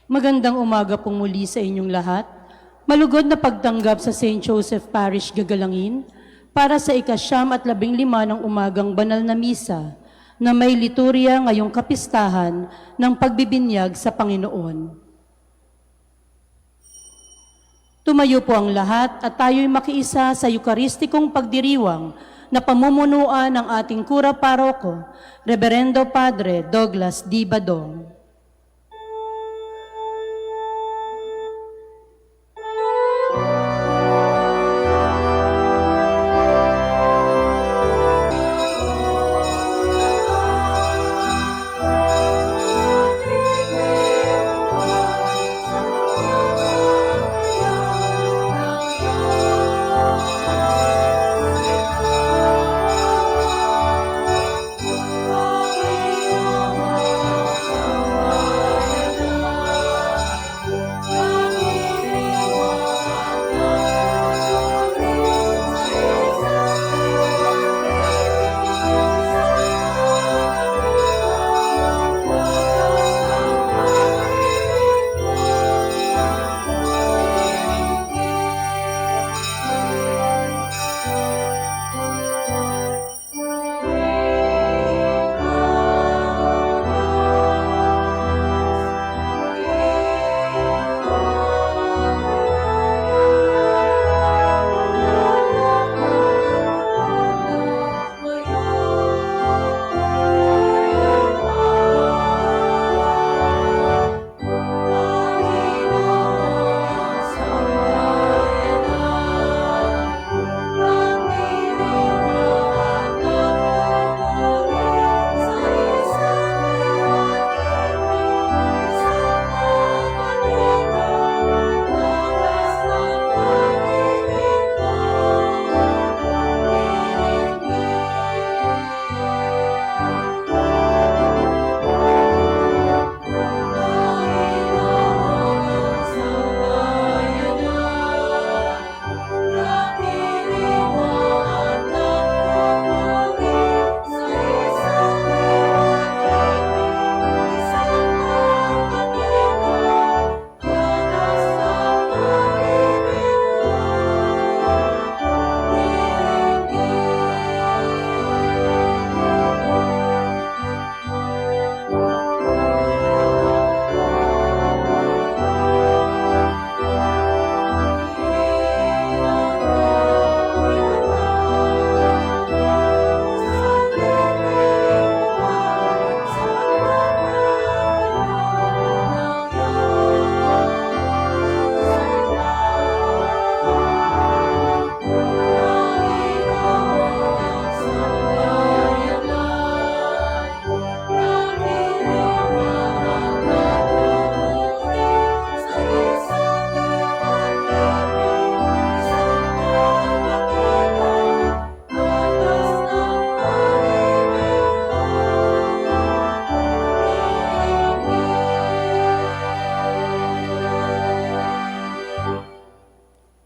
Magandang umaga po muli sa inyong lahat. Malugod na pagtanggap sa St. Joseph Parish Gagalangin para sa ika-15 ng umagang banal na misa na may liturya ngayong kapistahan ng pagbibinyag sa Panginoon. Tumayo po ang lahat at tayo'y makiisa sa Eukaristikong pagdiriwang na pamumunuan ng ating Kura Paroko, Reverendo Padre Douglas D. Badong.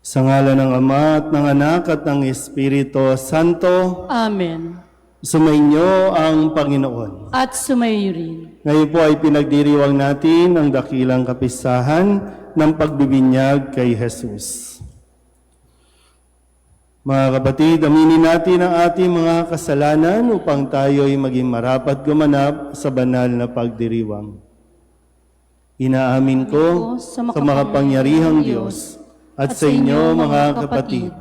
Sa ngalan ng Ama at ng Anak at ng Espiritu Santo, Amen. sumainyo ang Panginoon. At sumayo rin. Ngayon po ay pinagdiriwang natin ang dakilang kapistahan ng pagbibinyag kay Jesus. Mga kapatid, aminin natin ang ating mga kasalanan upang tayo'y maging marapat gumanap sa banal na pagdiriwang. Inaamin ko sa makapangyarihang Diyos at sa inyo mga kapatid,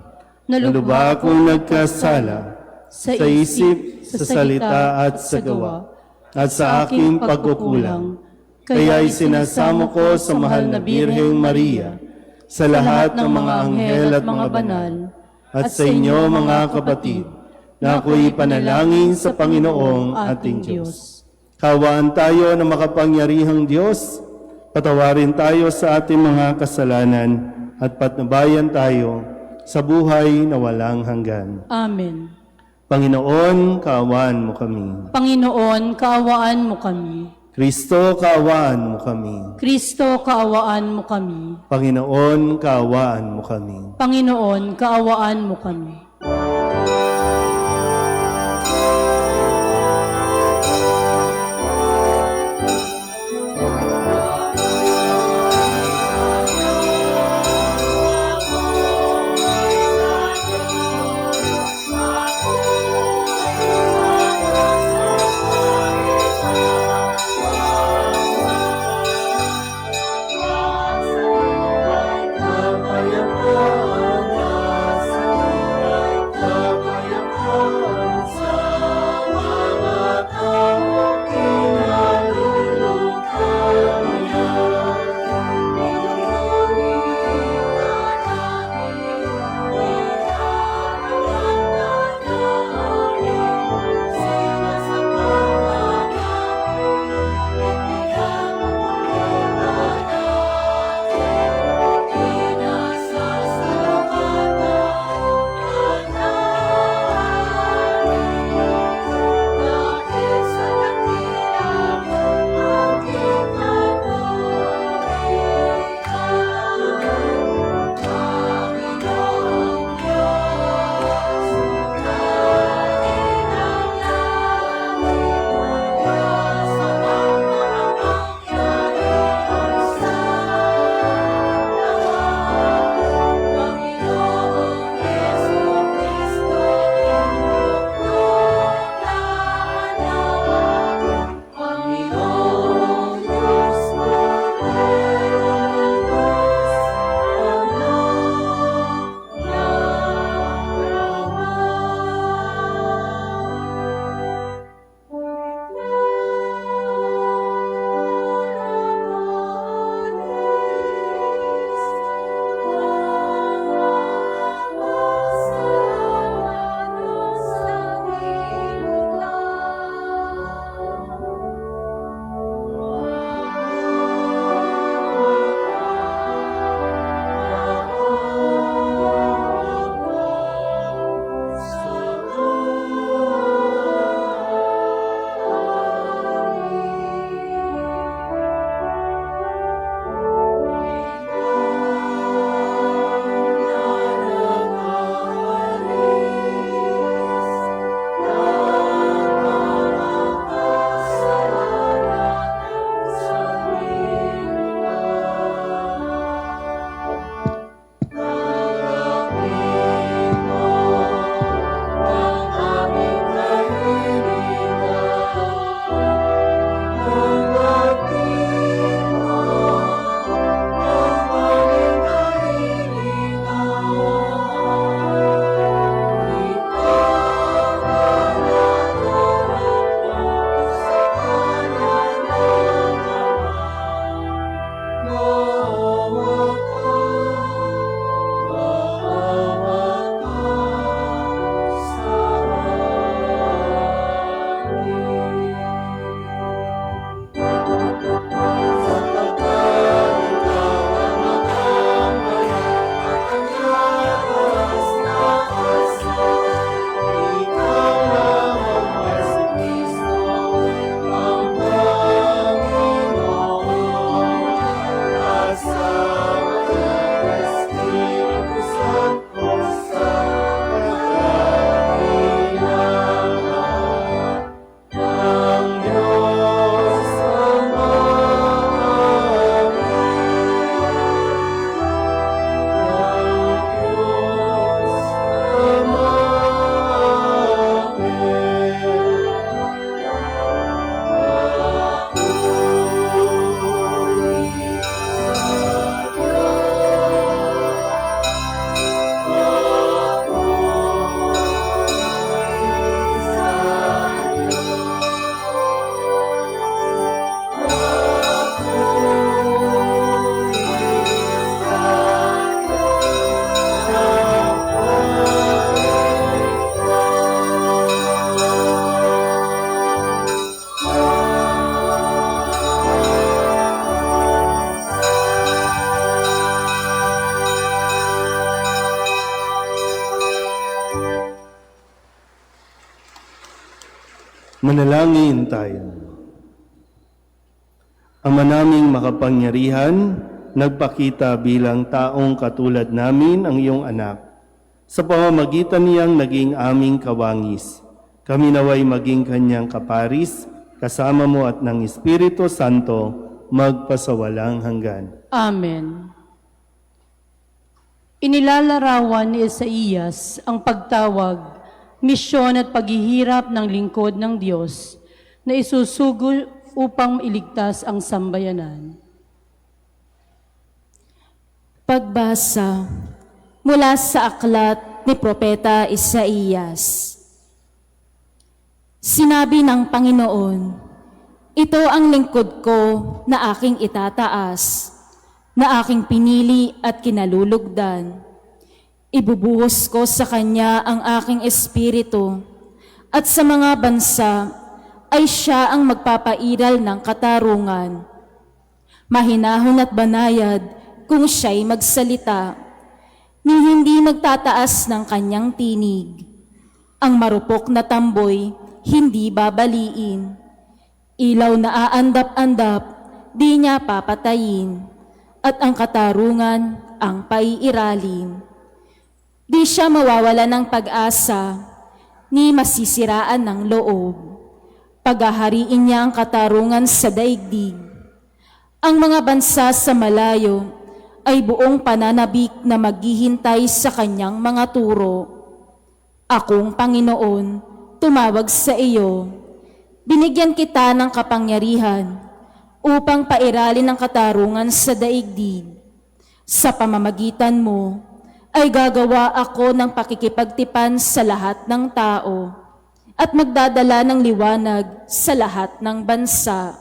na lubha akong nagkasala sa isip, sa salita at sa gawa, at sa aking pagkukulang. Kaya isinasamo ko sa mahal na Birheng Maria, sa lahat ng mga anghel at mga banal, at sa inyo mga kapatid, na ako'y panalangin sa Panginoong ating Diyos. Kawaan tayo na makapangyarihang Diyos, patawarin tayo sa ating mga kasalanan, at patnubayan tayo sa buhay na walang hanggan. Amen. Panginoon, kaawaan mo kami. Panginoon, kaawaan mo kami. Kristo, kaawaan mo kami. Kristo, kaawaan mo kami. Panginoon, kaawaan mo kami. Panginoon, kaawaan mo kami. Manalangin tayo. Ama naming makapangyarihan, nagpakita bilang taong katulad namin ang iyong anak. Sa pamamagitan niyang naging aming kawangis, kami naway maging kanyang kaparis, kasama mo at ng Espiritu Santo, magpasawalang hanggan. Amen. Inilalarawan ni Isaías ang pagtawag, misyon at paghihirap ng lingkod ng Diyos na isusugol upang iligtas ang sambayanan. Pagbasa mula sa aklat ni Propeta Isaías. Sinabi ng Panginoon, "Ito ang lingkod ko na aking itataas, na aking pinili at kinalulugdan. Ibubuhos ko sa kanya ang aking espiritu, at sa mga bansa ay siya ang magpapairal ng katarungan. Mahinahon at banayad kung siya'y magsalita, ni hindi magtataas ng kanyang tinig. Ang marupok na tamboy hindi babaliin. Ilaw na aandap-andap, di niya papatayin, at ang katarungan ang paiiralin. Di siya mawawala ng pag-asa, ni masisiraan ng loob. Paghahariin niya ang katarungan sa daigdig. Ang mga bansa sa malayo ay buong pananabik na maghihintay sa kanyang mga turo. Akong Panginoon, tumawag sa iyo. Binigyan kita ng kapangyarihan upang pairalin ang katarungan sa daigdig. Sa pamamagitan mo ay gagawa ako ng pakikipagtipan sa lahat ng tao at magdadala ng liwanag sa lahat ng bansa.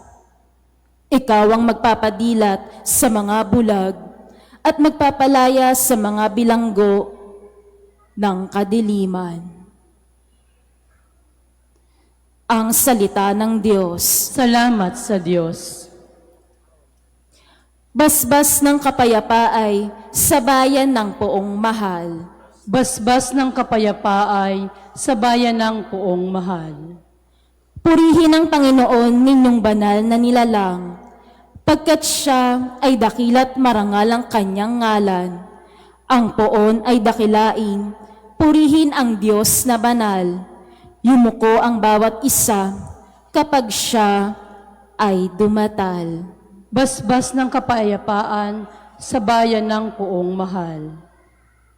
Ikaw ang magpapadilat sa mga bulag at magpapalaya sa mga bilanggo ng kadiliman." Ang salita ng Diyos. Salamat sa Diyos. Basbas ng kapayapaay sa bayan ng poong mahal. Basbas ng kapayapaay sa bayan ng poong mahal. Purihin ang Panginoon ninyong banal na nilalang, pagkat siya ay dakila't marangal ang kanyang ngalan. Ang poon ay dakilain, purihin ang Diyos na banal. Yumuko ang bawat isa kapag siya ay dumatal. Basbas ng kapayapaan sa bayan ng poong mahal.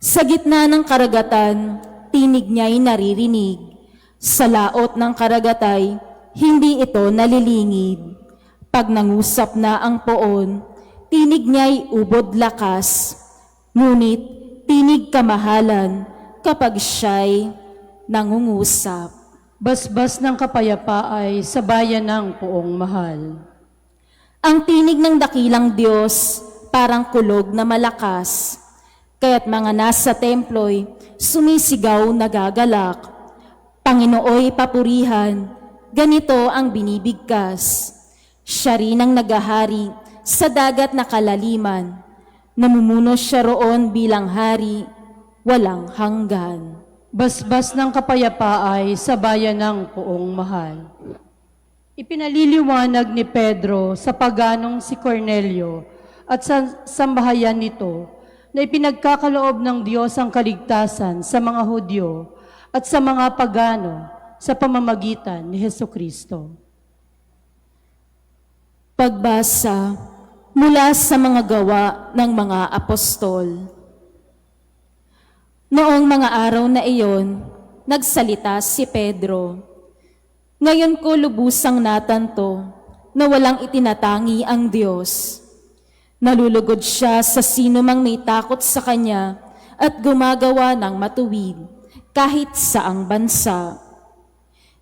Sa gitna ng karagatan, tinig niya'y naririnig. Sa laot ng karagatay, hindi ito nalilingid. Pag nangusap na ang poon, tinig niya'y ubod lakas. Ngunit tinig kamahalan kapag siya'y nangungusap. Basbas ng kapayapaay sa bayan ng poong mahal. Ang tinig ng dakilang Diyos parang kulog na malakas, kaya't mga nasa templo'y sumisigaw nagagalak. Panginooy papurihan, ganito ang binibigkas. Siya rin ang nagahari sa dagat na kalaliman, namumuno siya roon bilang hari, walang hanggan. Basbas ng kapayapaay sa bayan ng poong mahal. Ipinaliliwanag ni Pedro sa paganong si Cornelio at sa sambahayan nito na ipinagkakaloob ng Diyos ang kaligtasan sa mga Hudyo at sa mga pagano sa pamamagitan ni Hesukristo. Pagbasa mula sa mga gawa ng mga apostol. Noong mga araw na iyon, nagsalita si Pedro. Ngayon ko lubusang natanto na walang itinatangi ang Diyos. Nalulugod siya sa sino mang may takot sa Kanya at gumagawa ng matuwid kahit saang bansa.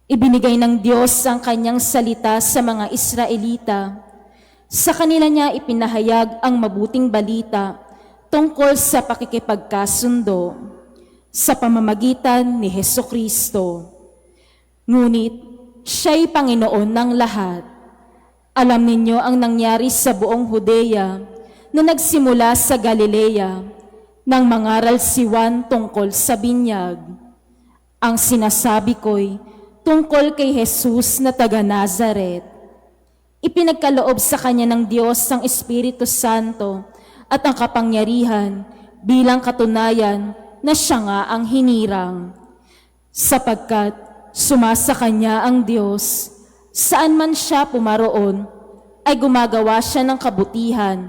Ibinigay ng Diyos ang Kanyang salita sa mga Israelita. Sa kanila niya ipinahayag ang mabuting balita tungkol sa pakikipagkasundo sa pamamagitan ni Hesukristo. Ngunit siya'y Panginoon ng lahat. Alam ninyo ang nangyari sa buong Judea na nagsimula sa Galilea nang mangaral si Juan tungkol sa binyag. Ang sinasabi ko'y tungkol kay Jesus na taga Nazaret. Ipinagkaloob sa kanya ng Diyos ang Espiritu Santo at ang kapangyarihan bilang katunayan na siya nga ang hinirang. Sapagkat sumasa kanya ang Diyos, saan man siya pumaroon, ay gumagawa siya ng kabutihan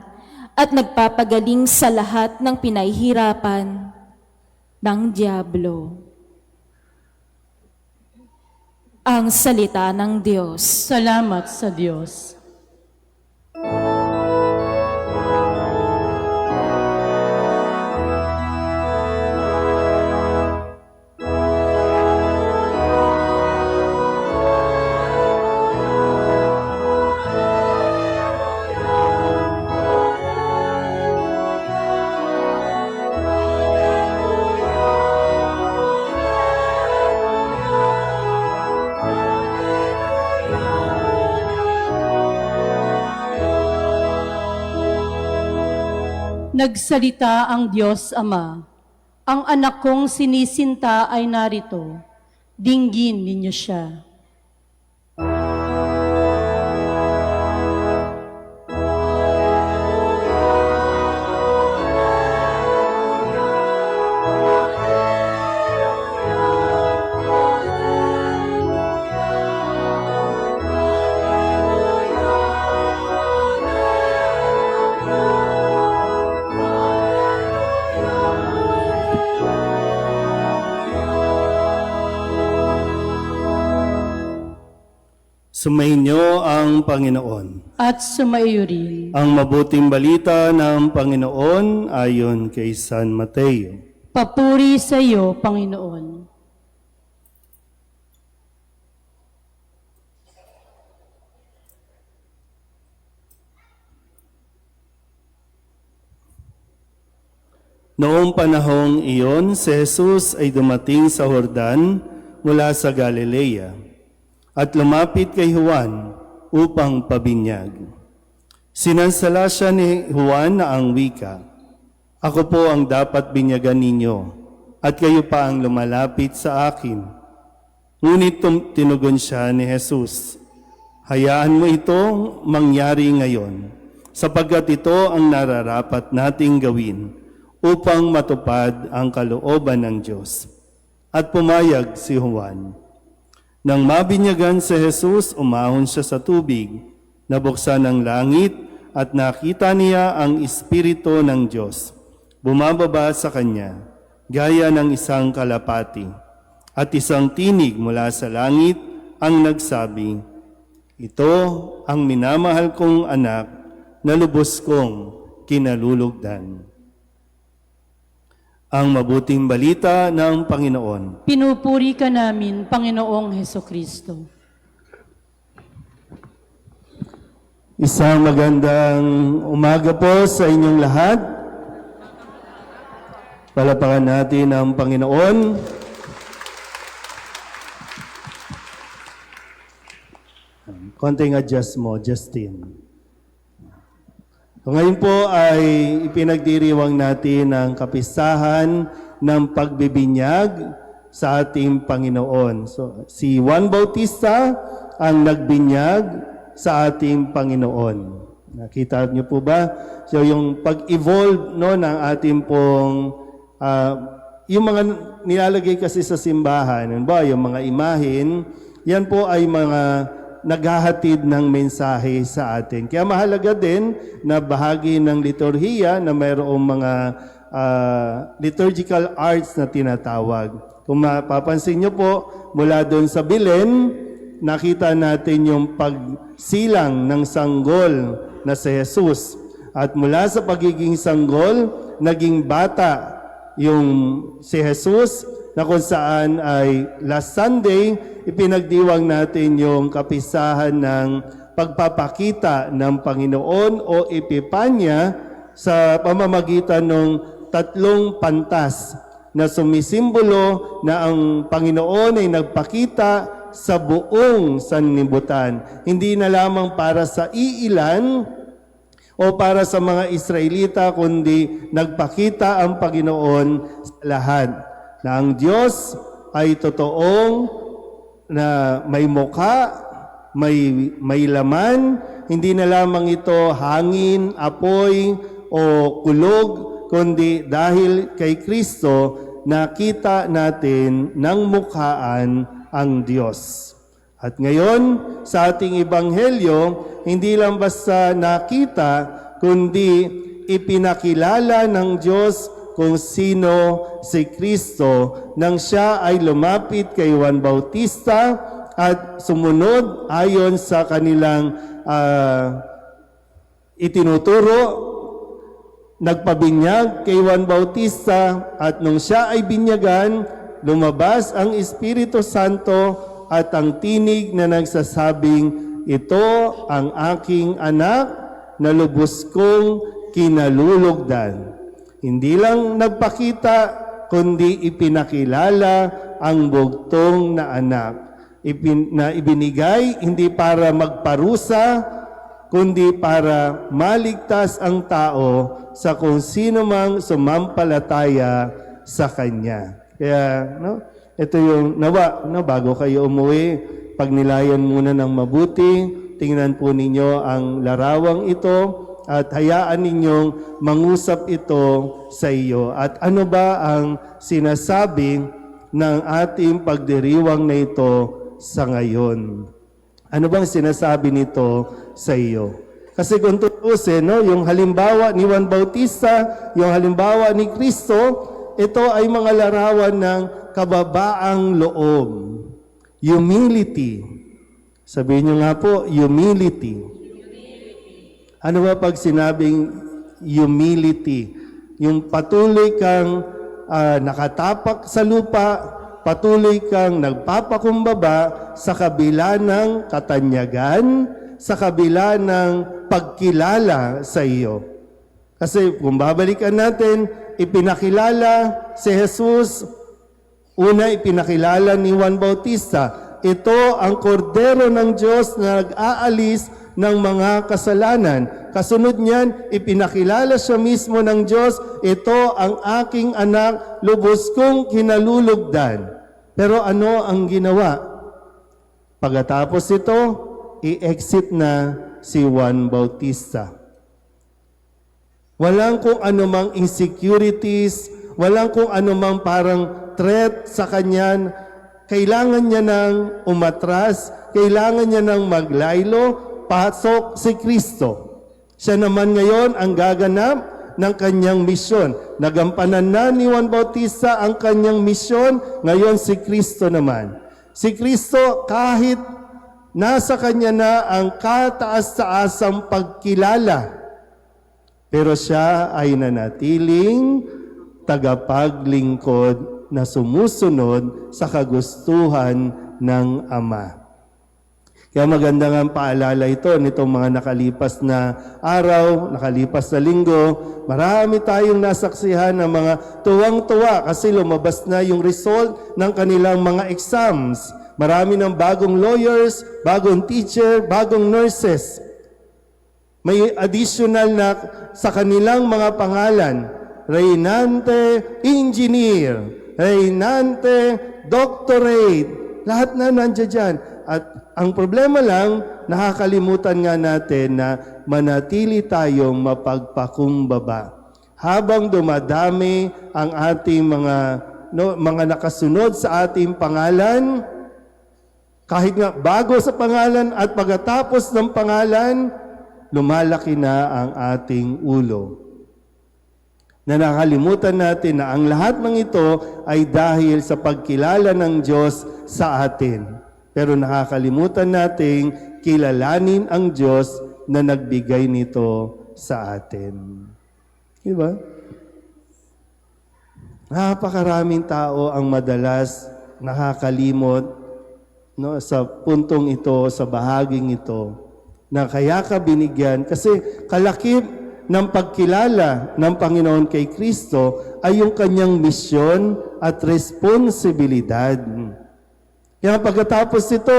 at nagpapagaling sa lahat ng pinahihirapan ng Diablo. Ang salita ng Diyos. Salamat sa Diyos. Nagsalita ang Diyos Ama, ang anak kong sinisinta ay narito, dinggin ninyo siya. Sumainyo ang Panginoon. At sumaiyo rin. Ang mabuting balita ng Panginoon ayon kay San Mateo. Papuri sa iyo, Panginoon. Noong panahong iyon, si Jesus ay dumating sa Jordan mula sa Galilea at lumapit kay Juan upang pabinyag. Sinansala siya ni Juan na ang wika, "Ako po ang dapat binyagan ninyo, at kayo pa ang lumalapit sa akin." Ngunit tinugon siya ni Jesus, "Hayaan mo itong mangyari ngayon, sapagkat ito ang nararapat nating gawin upang matupad ang kalooban ng Diyos." At pumayag si Juan. Nang mabinyagan si Jesus, umahon siya sa tubig, nabuksan ang langit at nakita niya ang Espiritu ng Diyos. Bumababa sa kanya, gaya ng isang kalapati, at isang tinig mula sa langit ang nagsabi, "Ito ang minamahal kong anak na lubos kong kinalulugdan." Ang mabuting balita ng Panginoon. Pinupuri ka namin, Panginoong Hesukristo. Isang magandang umaga po sa inyong lahat. Palapakan natin ang Panginoon. Konting adjust mo, Justin. So ngayon po ay ipinagdiriwang natin ang kapistahan ng pagbibinyag sa ating Panginoon. So si Juan Bautista ang nagbinyag sa ating Panginoon. Nakita niyo po ba? So yung pag-evolve no ng ating pong yung mga nilalagay kasi sa simbahan, ba yung mga imahen, yan po ay mga naghahatid ng mensahe sa atin. Kaya mahalaga din na bahagi ng liturhiya na mayroong mga liturgical arts na tinatawag. Kung mapapansin nyo po, mula doon sa Belen, nakita natin yung pagsilang ng sanggol na si Jesus. At mula sa pagiging sanggol, naging bata yung si Jesus, na kung saan ay last Sunday, ipinagdiwang natin yung kapisahan ng pagpapakita ng Panginoon o Epipanya sa pamamagitan ng 3 pantas na sumisimbolo na ang Panginoon ay nagpakita sa buong sanlibutan. Hindi na lamang para sa iilan o para sa mga Israelita, kundi nagpakita ang Panginoon sa lahat na ang Diyos ay totoong na may mukha, may laman, hindi na lamang ito hangin, apoy o kulog, kundi dahil kay Kristo nakita natin ng mukhaan ang Diyos. At ngayon, sa ating ebanghelyo, hindi lang basta nakita, kundi ipinakilala ng Diyos kung sino si Kristo nang siya ay lumapit kay Juan Bautista at sumunod ayon sa kanilang itinuturo, nagpabinyag kay Juan Bautista at nung siya ay binyagan, lumabas ang Espiritu Santo at ang tinig na nagsasabing, "Ito ang aking anak na lubos kong kinalulugdan." Hindi lang nagpakita, kundi ipinakilala ang bugtong na anak. Na ibinigay hindi para magparusa, kundi para maligtas ang tao sa kung sino mang sumampalataya sa Kanya. Kaya, ito yung bago kayo umuwi, pagnilayan muna ng mabuti, tingnan po ninyo ang larawang ito at hayaan ninyong mangusap ito sa iyo. At ano ba ang sinasabi ng ating pagdiriwang na ito sa ngayon? Ano bang sinasabi nito sa iyo? Kasi kung tutusin, yung halimbawa ni Juan Bautista, yung halimbawa ni Kristo, ito ay mga larawan ng kababaang loob. Humility. Sabihin nyo nga po, humility. Ano ba pag sinabing humility? Yung patuloy kang nakatapak sa lupa, patuloy kang nagpapakumbaba sa kabila ng katanyagan, sa kabila ng pagkilala sa iyo. Kasi kung babalikan natin, ipinakilala si Jesus, una ipinakilala ni Juan Bautista, ito ang kordero ng Diyos na nag-aalis ng mga kasalanan. Kasunod niyan, ipinakilala siya mismo ng Diyos, ito ang aking anak, lubos kong kinalulugdan. Pero ano ang ginawa? Pagkatapos ito, i-exit na si Juan Bautista. Walang kung anumang insecurities, walang kung anumang parang threat sa kanya. Kailangan niya ng umatras, kailangan niya ng maglaylo, pasok si Kristo. Siya naman ngayon ang gaganap ng kanyang misyon. Nagampanan na ni Juan Bautista ang kanyang misyon, ngayon si Kristo naman. Si Kristo kahit nasa kanya na ang kataas-taasang pagkilala, pero siya ay nanatiling tagapaglingkod na sumusunod sa kagustuhan ng Ama. Kaya maganda nga paalala ito nitong mga nakalipas na araw, nakalipas na linggo. Marami tayong nasaksihan ng mga tuwang-tuwa kasi lumabas na yung result ng kanilang mga exams. Marami ng bagong lawyers, bagong teacher, bagong nurses. May additional na sa kanilang mga pangalan, Reynante Engineer, Reynante Doctorate, lahat na nandiyan dyan. At ang problema lang, nakakalimutan nga natin na manatili tayong mapagpakumbaba. Habang dumadami ang ating mga nakasunod sa ating pangalan, kahit nga bago sa pangalan at pagkatapos ng pangalan, lumalaki na ang ating ulo. Na nakalimutan natin na ang lahat ng ito ay dahil sa pagkilala ng Diyos sa atin. Pero nakakalimutan nating kilalanin ang Diyos na nagbigay nito sa atin. Diba? Napakaraming tao ang madalas nakakalimot sa puntong ito, sa bahaging ito, na kaya ka binigyan kasi kalakip ng pagkilala ng Panginoon kay Kristo ay yung kanyang misyon at responsibilidad. Kaya pagkatapos ito,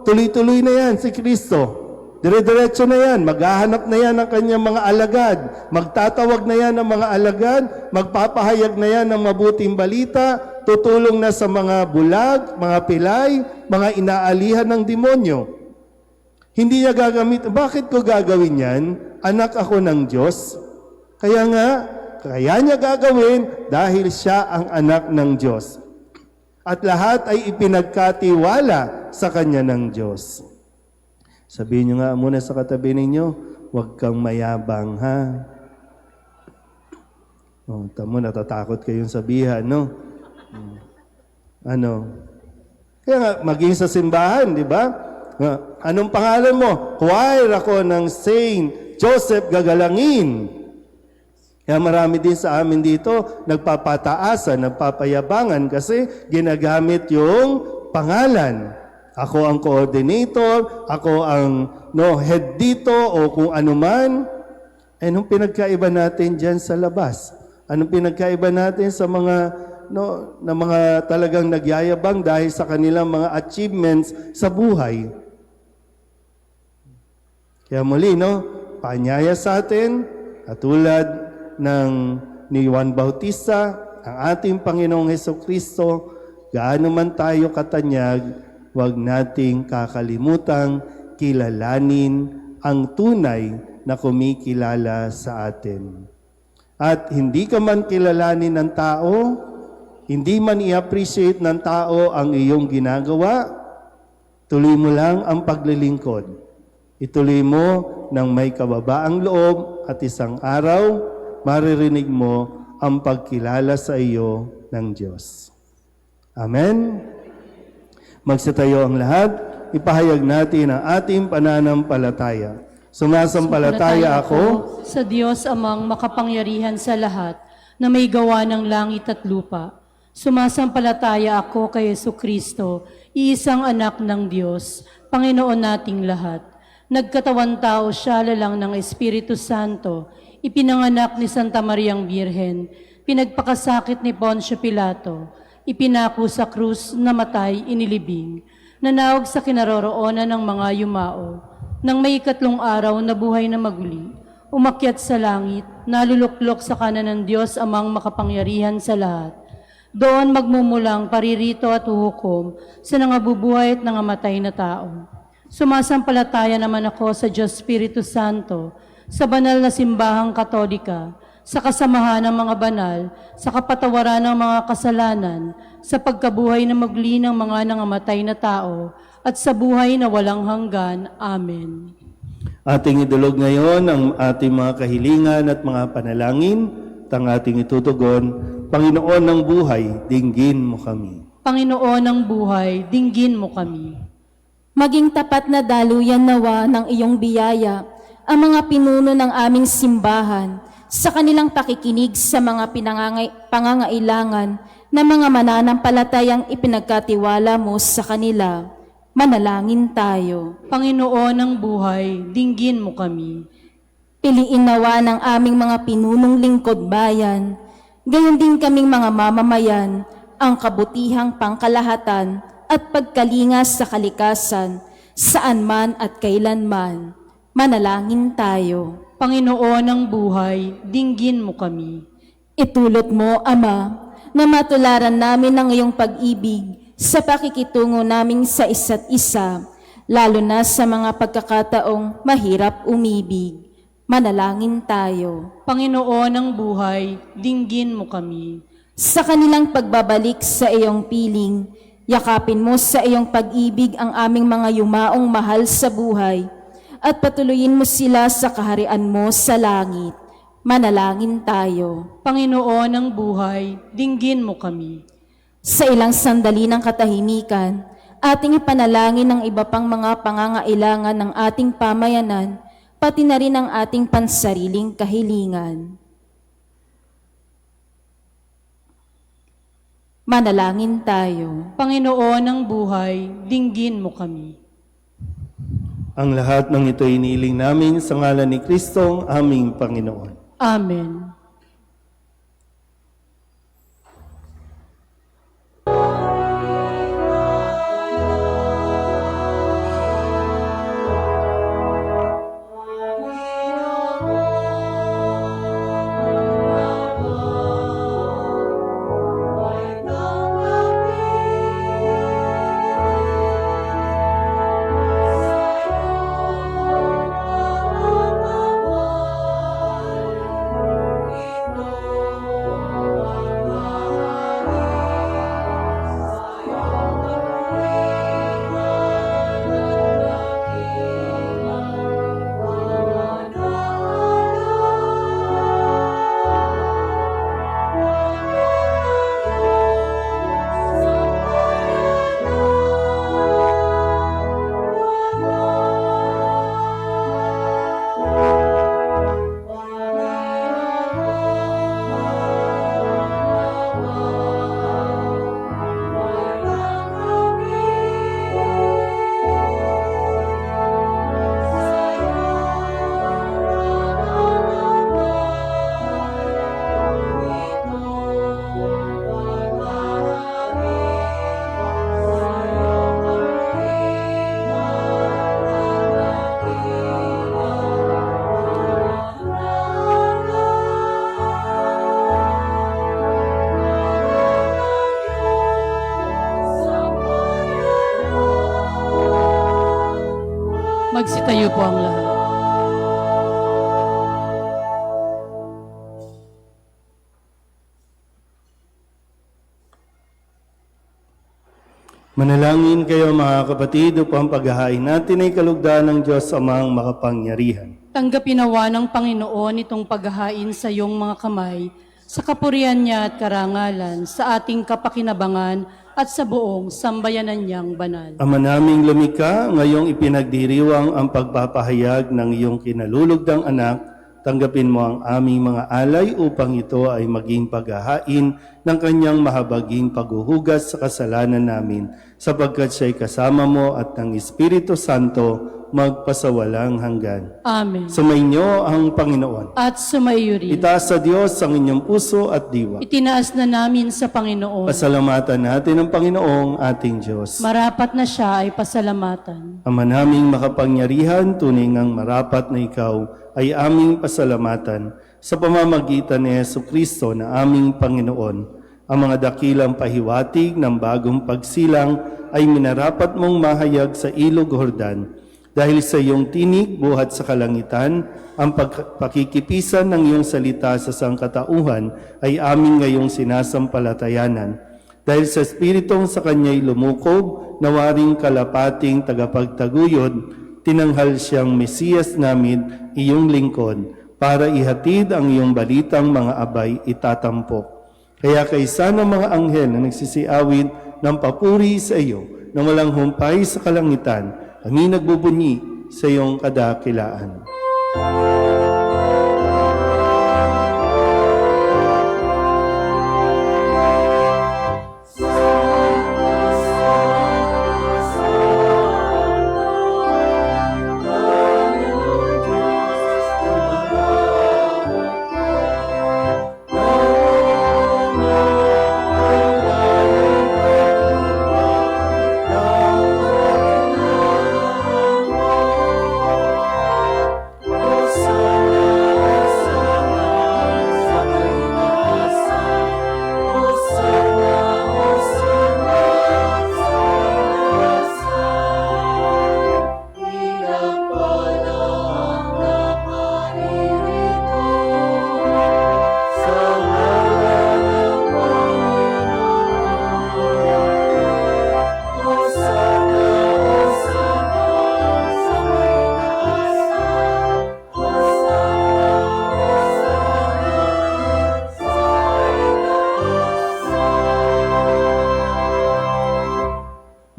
tuloy-tuloy na yan si Kristo. Dire-diretso na yan, maghahanap na yan ng kanyang mga alagad, magtatawag na yan ng mga alagad, magpapahayag na yan ng mabuting balita, tutulong na sa mga bulag, mga pilay, mga inaalihan ng demonyo. Hindi niya gagamit. Bakit ko gagawin yan? Anak ako ng Diyos. Kaya niya gagawin dahil siya ang anak ng Diyos. At lahat ay ipinagkatiwala sa Kanya ng Diyos. Sabihin niyo nga muna sa katabi ninyo, huwag kang mayabang, ha? Oh, tamo, natatakot kayong sabihan, no? Kaya nga, maging sa simbahan, di ba? Anong pangalan mo? Choir ako ng Saint Joseph Gagalangin. Kaya marami din sa amin dito nagpapataasan, nagpapayabangan kasi ginagamit yung pangalan. Ako ang coordinator, ako ang head dito o kung ano man. Anong pinagkaiba natin dyan sa labas? Anong pinagkaiba natin sa mga na mga talagang nagyayabang dahil sa kanilang mga achievements sa buhay? Kaya muli, paanyaya sa atin, katulad ni Juan Bautista, ang ating Panginoong Hesukristo, gaano man tayo katanyag, huwag nating kakalimutang kilalanin ang tunay na kumikilala sa atin. At hindi ka man kilalanin ng tao, hindi man i-appreciate ng tao ang iyong ginagawa, tuloy mo lang ang paglilingkod. Ituloy mo ng may kababaang loob at isang araw, maririnig mo ang pagkilala sa iyo ng Diyos. Amen? Magsitayo ang lahat, ipahayag natin ang ating pananampalataya. Sumasampalataya ako sa Diyos amang makapangyarihan sa lahat na may gawa ng langit at lupa. Sumasampalataya ako kay Jesucristo, iisang anak ng Diyos, Panginoon nating lahat. Nagkatawan tao siya lalang ng Espiritu Santo, ipinanganak ni Santa Mariang Birhen, pinagpakasakit ni Poncio Pilato, ipinako sa krus, namatay, inilibing, nanawag sa kinaroroonan ng mga yumao. Nang may 3 araw na buhay na maguli, umakyat sa langit, naluluklok sa kanan ng Diyos amang makapangyarihan sa lahat. Doon magmumulang paririto at huhukom sa nangabubuhay at nangamatay na tao. Sumasampalataya naman ako sa Diyos Espiritu Santo, sa banal na simbahang katolika, sa kasamahan ng mga banal, sa kapatawaran ng mga kasalanan, sa pagkabuhay na magli ng mga nangamatay na tao, at sa buhay na walang hanggan. Amen. Ating idulog ngayon ang ating mga kahilingan at mga panalangin, at ang ating itutugon, Panginoon ng buhay, dinggin mo kami. Panginoon ng buhay, dinggin mo kami. Maging tapat na daluyan nawa ng iyong biyaya ang mga pinuno ng aming simbahan sa kanilang pakikinig sa mga pangangailangan ng mga mananampalatayang ipinagkatiwala mo sa kanila. Manalangin tayo. Panginoon ng buhay, dinggin mo kami. Piliin nawa ng aming mga pinunong lingkod bayan, gayon din kaming mga mamamayan, ang kabutihang pangkalahatan at pagkalinga sa kalikasan, saan man at kailanman. Manalangin tayo. Panginoon ng buhay, dinggin mo kami. Itulot mo, Ama, na matularan namin ang iyong pag-ibig sa pakikitungo namin sa isa't isa, lalo na sa mga pagkakataong mahirap umibig. Manalangin tayo. Panginoon ng buhay, dinggin mo kami. Sa kanilang pagbabalik sa iyong piling, yakapin mo sa iyong pag-ibig ang aming mga yumaong mahal sa buhay at patuloyin mo sila sa kaharian mo sa langit. Manalangin tayo. Panginoon ng buhay, dinggin mo kami. Sa ilang sandali ng katahimikan, ating ipanalangin ang iba pang mga pangangailangan ng ating pamayanan, pati na rin ang ating pansariling kahilingan. Manalangin tayo. Panginoon ng buhay, dinggin mo kami. Ang lahat ng ito iniling namin sa ngalan ni Kristong aming Panginoon. Amen. Magsitayo po ang lahat. Manalangin kayo mga kapatid upang paghahain natin ay kalugdan ng Diyos Amang makapangyarihan. Tanggapin nawa ng Panginoon itong paghahain sa iyong mga kamay, sa kapurihan niya at karangalan, sa ating kapakinabangan at sa buong sambayanan niyang banal. Ama naming lumikha, ngayong ipinagdiriwang ang pagpapahayag ng iyong kinalulugdang anak, tanggapin mo ang aming mga alay upang ito ay maging paghahain ng kanyang mahabaging paghuhugas sa kasalanan namin, sapagkat siya'y kasama mo at ng Espiritu Santo magpasawalang hanggan. Amen. Sumainyo ang Panginoon. At sumaiyo rin. Itaas sa Diyos ang inyong puso at diwa. Itinaas na namin sa Panginoon. Pasalamatan natin ang Panginoong ating Diyos. Marapat na siya ay pasalamatan. Ama naming makapangyarihan, tunay ngang marapat na ikaw ay aming pasalamatan sa pamamagitan ni Jesucristo na aming Panginoon. Ang mga dakilang pahiwatig ng bagong pagsilang ay minarapat mong mahayag sa Ilog Jordan. Dahil sa iyong tinig buhat sa kalangitan, ang pakikipisan ng iyong salita sa sangkatauhan ay aming ngayong sinasampalatayanan. Dahil sa Espiritong sa kanya'y lumukob, nawaring kalapating tagapagtaguyod, tinanghal siyang Mesiyas namin, iyong lingkod, para ihatid ang iyong balitang mga abay itatampok. Kaya kaysa ng mga anghel na nagsisiawit ng papuri sa iyo, na walang humpay sa kalangitan, kami nagbubunyi sa iyong kadakilaan.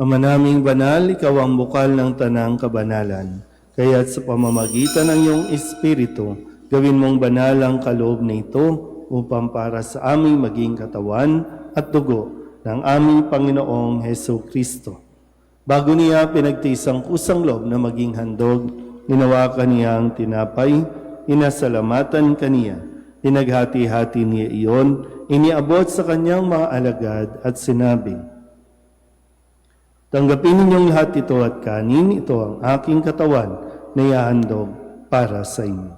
Ama naming banal, ikaw ang bukal ng tanang kabanalan. Kaya't sa pamamagitan ng iyong Espiritu, gawin mong banal ang kaloob na ito upang para sa aming maging katawan at dugo ng aming Panginoong Heso Kristo. Bago niya pinagtiis ang kusang loob na maging handog, hinawakan niya ang tinapay, inasalamatan kaniya, pinaghati-hati niya iyon, iniabot sa kanyang mga alagad at sinabi, tanggapin ninyong lahat ito at kanin, ito ang aking katawan na ihahandog para sa inyo.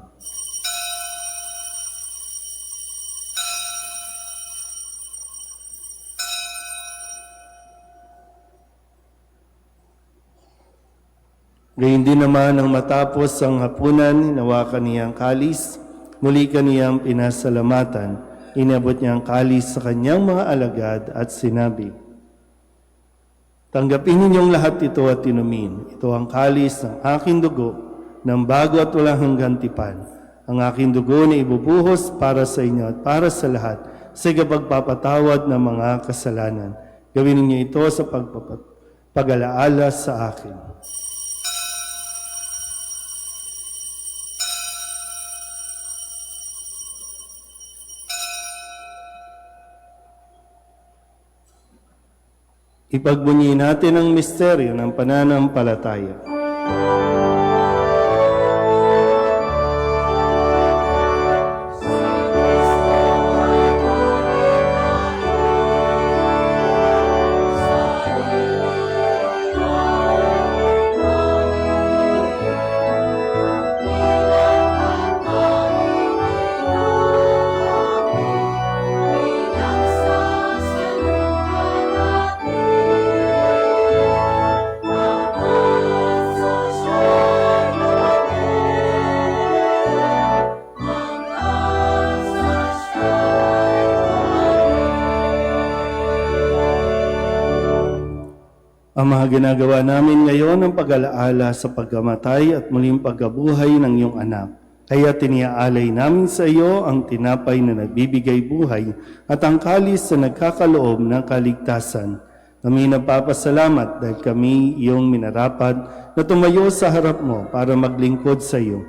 Gayun din naman ang matapos ang hapunan, hinawakan niya ang kalis, muli kaniyang pinasalamatan, inabot niya ang kalis sa kanyang mga alagad at sinabi, tanggapin ninyong lahat ito at inumin. Ito ang kalis ng aking dugo, ng bago at walang hanggang tipan. Ang aking dugo na ibubuhos para sa inyo at para sa lahat sa pagpapatawad ng mga kasalanan. Gawin ninyo ito sa pag-alaala sa akin. Ipagbunyi natin ang misteryo ng pananampalataya. Sa Ang mga ginagawa namin ngayon ng pag-alaala sa pagkamatay at muling pagkabuhay ng iyong anak. Kaya tiniaalay namin sa iyo ang tinapay na nagbibigay buhay at ang kalis na nagkakaloob ng kaligtasan. Kami nagpapasalamat dahil kami iyong minarapat na tumayo sa harap mo para maglingkod sa iyo.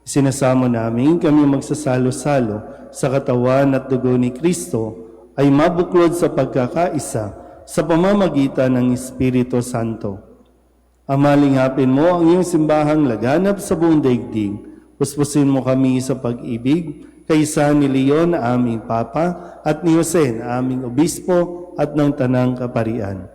Sinasamo namin kami magsasalo-salo sa katawan at dugo ni Kristo ay mabuklod sa pagkakaisa sa pamamagitan ng Espiritu Santo. Amalingapin mo ang iyong simbahang laganap sa buong daigdig. Puspusin mo kami sa pag-ibig kaysa ni Leon na aming Papa at ni Jose na aming Obispo at ng Tanang Kaparian.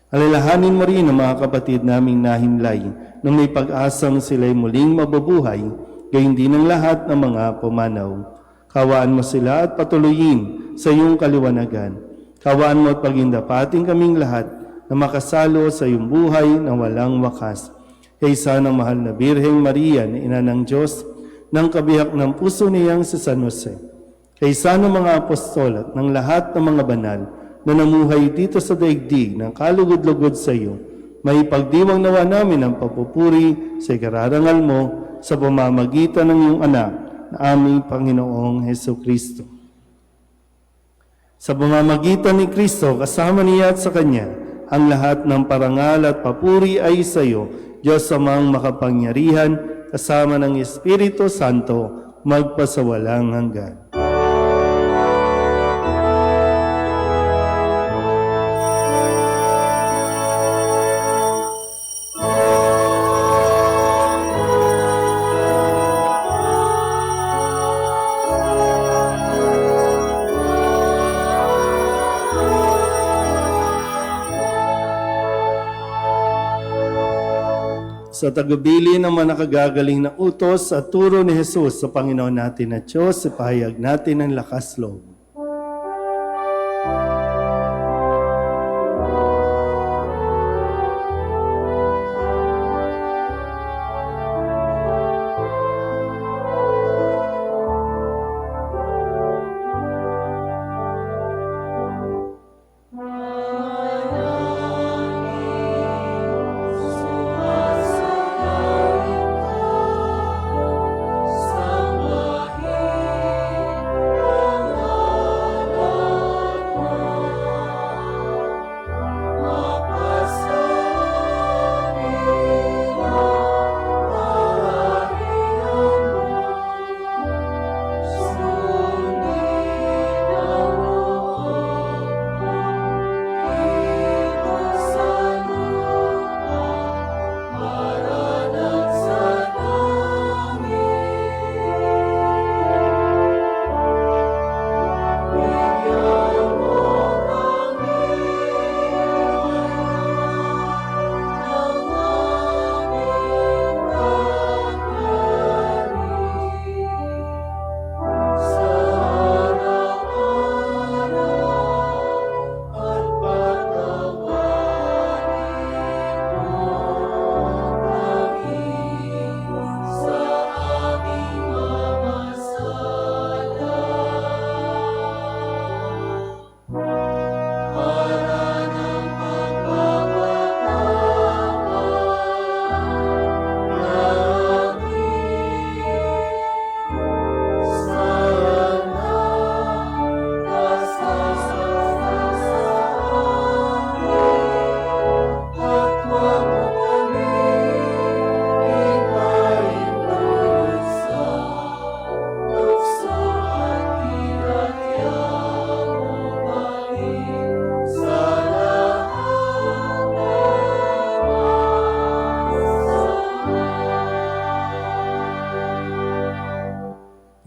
Alalahanin mo rin ang mga kapatid naming nahimlay na may pag-asang sila'y muling mabubuhay, gayon din ang lahat ng mga pumanaw. Kawaan mo sila at patuloyin sa iyong kaliwanagan. Kawaan mo at pagindapating kaming lahat na makasalo sa iyong buhay na walang wakas. Kaysa ng mahal na Birheng Maria na Ina ng Diyos, ng kabiyak ng puso niyang si San Jose. Kaysa ng mga apostol at ng lahat ng mga banal na namuhay dito sa daigdig ng kalugod-lugod sa iyo, may pagdiwang nawa namin ang papupuri sa ikararangal mo sa pamamagitan ng iyong anak na aming Panginoong Hesukristo. Sa pamamagitan ni Kristo, kasama niya at sa Kanya, ang lahat ng parangal at papuri ay sa iyo, Diyos amang makapangyarihan, kasama ng Espiritu Santo, magpasawalang hanggan. Sa tagubilin ng mga nakagagaling na utos at turo ni Jesus sa Panginoon natin at Diyos, ipahayag natin ang lakas loob.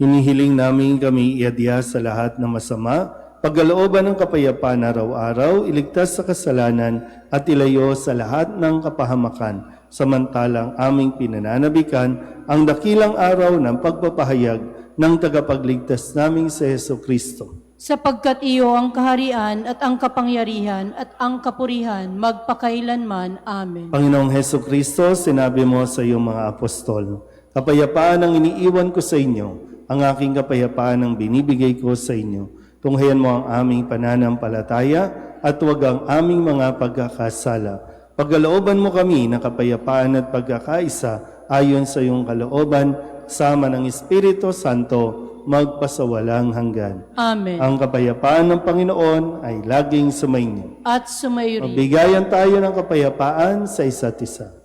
Hinihiling namin kami iadya sa lahat ng masama, pagkalooban ng kapayapaan araw-araw, iligtas sa kasalanan at ilayo sa lahat ng kapahamakan, samantalang aming pinananabikan ang dakilang araw ng pagpapahayag ng tagapagligtas naming si Jesucristo. Sapagkat iyo ang kaharian at ang kapangyarihan at ang kapurihan magpakailanman. Amen. Panginoong Jesucristo, sinabi mo sa iyong mga apostol, kapayapaan ang iniiwan ko sa inyo, ang aking kapayapaan ang binibigay ko sa inyo. Tunghayan mo ang aming pananampalataya at huwag ang aming mga pagkakasala. Pagkalooban mo kami ng kapayapaan at pagkakaisa ayon sa iyong kalooban, sama ng Espiritu Santo, magpasawalang hanggan. Amen. Ang kapayapaan ng Panginoon ay laging sumainyo. At sumayo rin. Magbigayan tayo ng kapayapaan sa isa't isa.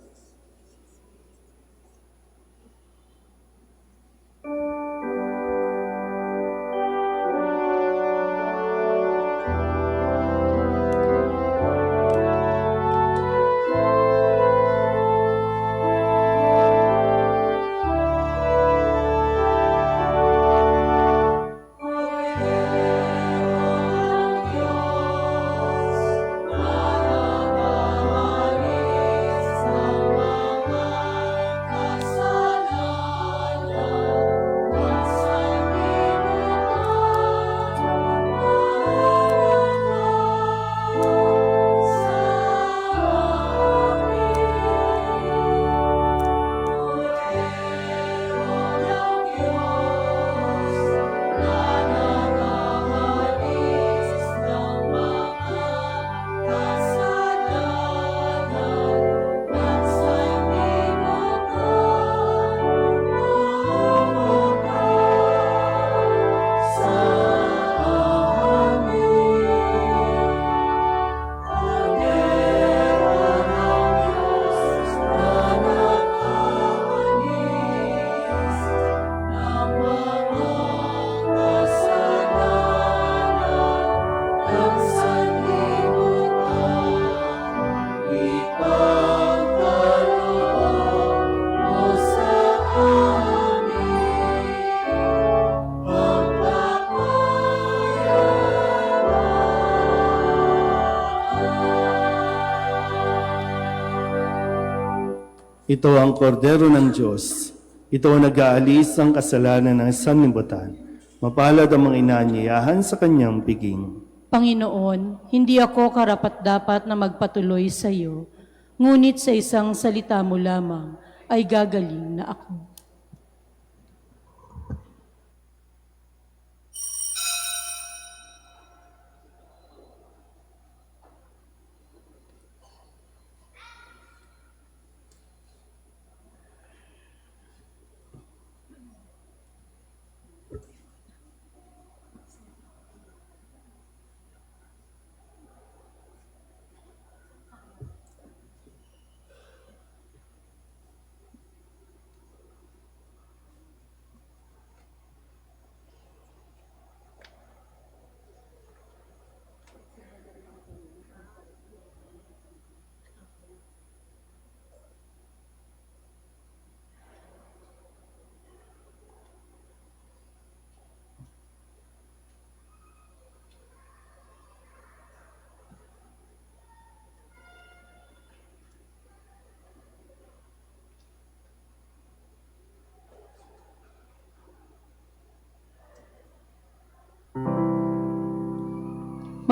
Ito ang kordero ng Diyos. Ito ang nag-aalis ng kasalanan ng sanlibutan. Mapalad ang mga inaanyayahan sa kanyang piging. Panginoon, hindi ako karapat-dapat na magpatuloy sa iyo, ngunit sa isang salita mo lamang ay gagaling na ako.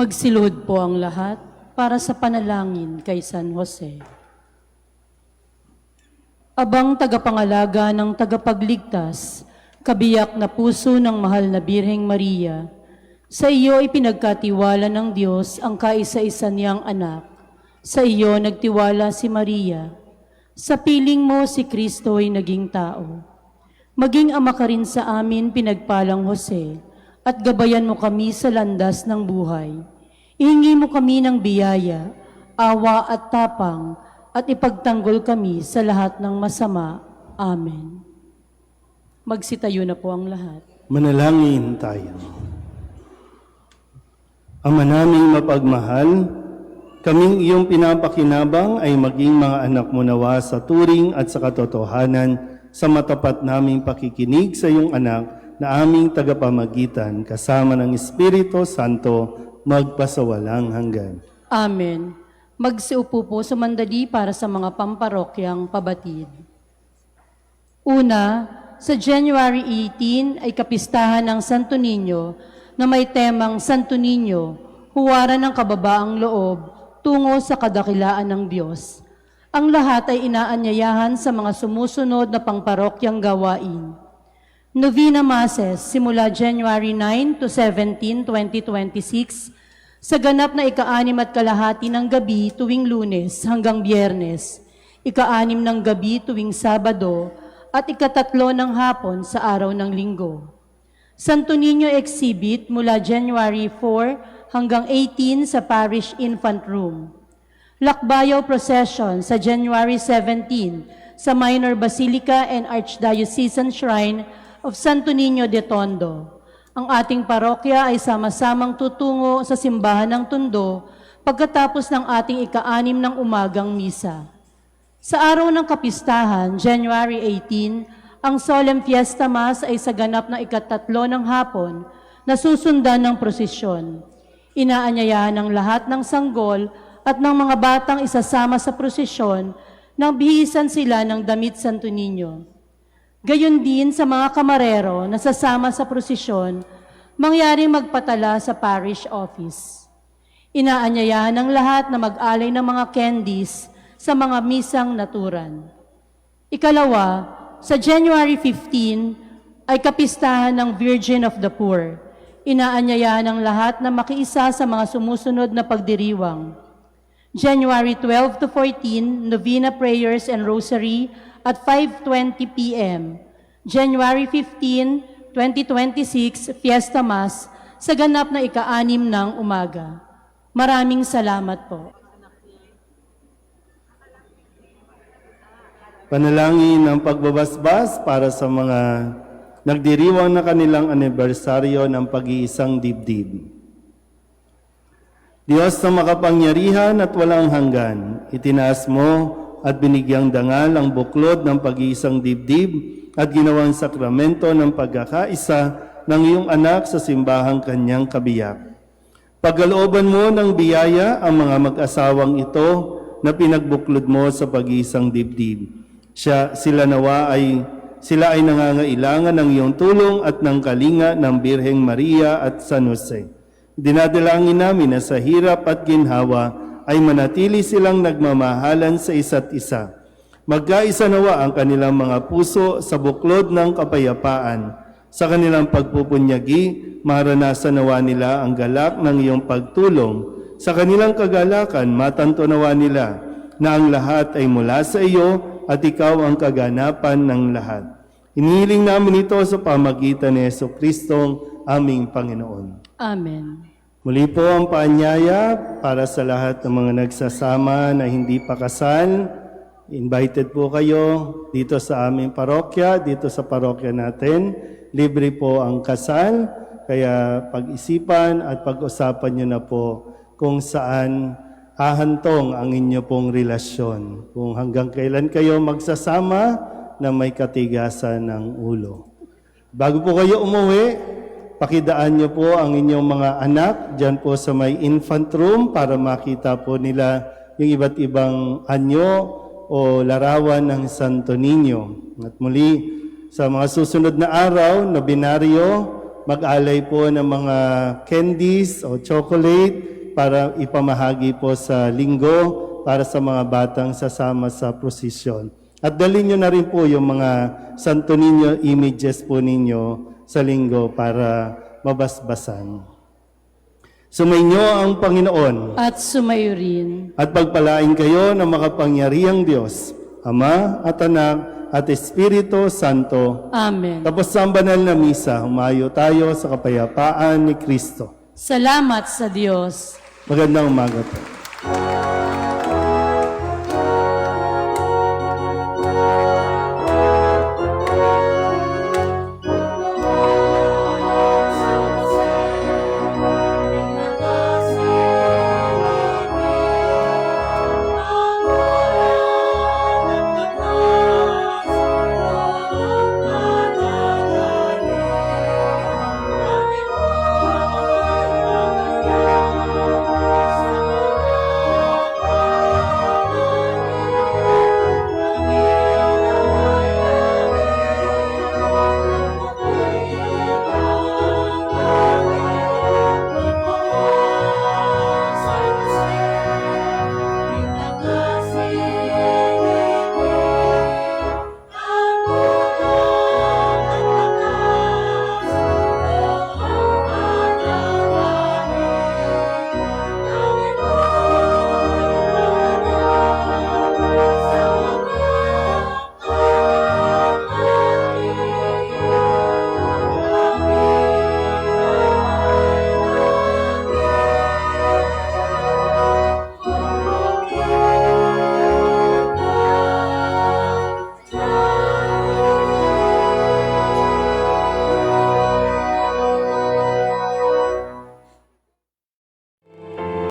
Magsilod po ang lahat para sa panalangin kay San Jose. Abang tagapangalaga ng tagapagligtas, kabiyak na puso ng mahal na Birheng Maria, sa iyo ipinagkatiwala ng Diyos ang kaisa-isa niyang anak. Sa iyo nagtiwala si Maria. Sa piling mo si Kristo ay naging tao. Maging ama ka rin sa amin, pinagpalang Jose, at gabayan mo kami sa landas ng buhay. Ihingi mo kami ng biyaya, awa at tapang, at ipagtanggol kami sa lahat ng masama. Amen. Magsitayo na po ang lahat. Manalangin tayo. Ama naming mapagmahal, kaming iyong pinapakinabang ay maging mga anak mo nawa sa turing at sa katotohanan sa matapat naming pakikinig sa iyong anak na aming tagapamagitan kasama ng Espiritu Santo magpasawalang hanggan. Amen. Magsiupo po sa mandali para sa mga pamparokyang pabatid. Una, sa January 18 ay kapistahan ng Santo Niño na may temang Santo Niño, huwaran ng kababaang loob tungo sa kadakilaan ng Diyos. Ang lahat ay inaanyayahan sa mga sumusunod na pangparokyang gawain. Novena Masses simula January 9 to 17, 2026 Sa ganap na ika-6 ng gabi tuwing Lunes hanggang Biyernes, ika-6 ng gabi tuwing Sabado, at ika-3 ng hapon sa araw ng Linggo. Santo Niño exhibit mula January 4 hanggang 18 sa Parish Infant Room. Lakbayaw procession sa January 17 sa Minor Basilica and Archdiocesan Shrine of Santo Niño de Tondo. Ang ating parokya ay sama-samang tutungo sa simbahan ng Tondo pagkatapos ng ating ika-6 ng umagang misa. Sa araw ng kapistahan, January 18, ang Solemn Fiesta Mass ay sa ganap ng ika-3 ng hapon na susundan ng prosesyon. Inaanyayahan ng lahat ng sanggol at ng mga batang isasama sa prosesyon nang bihisan sila ng damit Santo Niño. Gayon din sa mga kamarero na sasama sa prosesyon, mangyaring magpatala sa parish office. Inaanyayahan ng lahat na mag-alay ng mga candies sa mga misang naturan. Ikalawa, sa January 15 ay kapistahan ng Virgin of the Poor. Inaanyayahan ng lahat na makiisa sa mga sumusunod na pagdiriwang. January 12 to 14, Novena Prayers and Rosary at 5:20 p.m. January 15, 2026, Fiesta Mass sa ganap na ika-6 ng umaga. Maraming salamat po. Panalangin ng pagbabasbas para sa mga nagdiriwang na kanilang anibersaryo ng pag-iisang dibdib. Diyos na makapangyarihan at walang hanggan, itinaas mo at binigyang dangal ang buklod ng pag-iisang dibdib at ginawang sakramento ng pagkakaisa ng iyong anak sa simbahang kanyang kabiyak. Pagkalooban mo ng biyaya ang mga mag-asawang ito na pinagbuklod mo sa pag-iisang dibdib. Sila ay nangangailangan ng iyong tulong at ng kalinga ng Birheng Maria at San Jose. Dinadalangin namin na sa hirap at ginhawa ay manatili silang nagmamahalan sa isa't isa. Magkaisa nawa ang kanilang mga puso sa buklod ng kapayapaan. Sa kanilang pagpupunyagi, maranasan nawa nila ang galak ng iyong pagtulong. Sa kanilang kagalakan, matanto nawa nila na ang lahat ay mula sa iyo at ikaw ang kaganapan ng lahat. Inihiling namin ito sa pamagitan ni Jesucristo, aming Panginoon. Amen. Muli po ang paanyaya para sa lahat ng mga nagsasama na hindi pa kasal. Invited po kayo dito sa aming parokya, dito sa parokya natin. Libre po ang kasal, kaya pag-isipan at pag-usapan nyo na po kung saan hahantong ang inyo pong relasyon. Kung hanggang kailan kayo magsasama na may katigasan ng ulo. Bago po kayo umuwi, pakidaan niyo po ang inyong mga anak dyan po sa may infant room para makita po nila yung iba't ibang anyo o larawan ng Santo Niño. At muli, sa mga susunod na araw na binaryo, mag-alay po ng mga candies o chocolate para ipamahagi po sa linggo para sa mga batang sasama sa prosesyon. At dalhin nyo na rin po yung mga Santo Niño images po ninyo sa linggo para mabasbasan. Sumainyo ang Panginoon At sumayo rin. at pagpalain kayo ng makapangyarihang Diyos, Ama at Anak at Espiritu Santo. Amen. Tapos sa banal na misa, humayo tayo sa kapayapaan ni Kristo. Salamat sa Diyos. Magandang umaga po.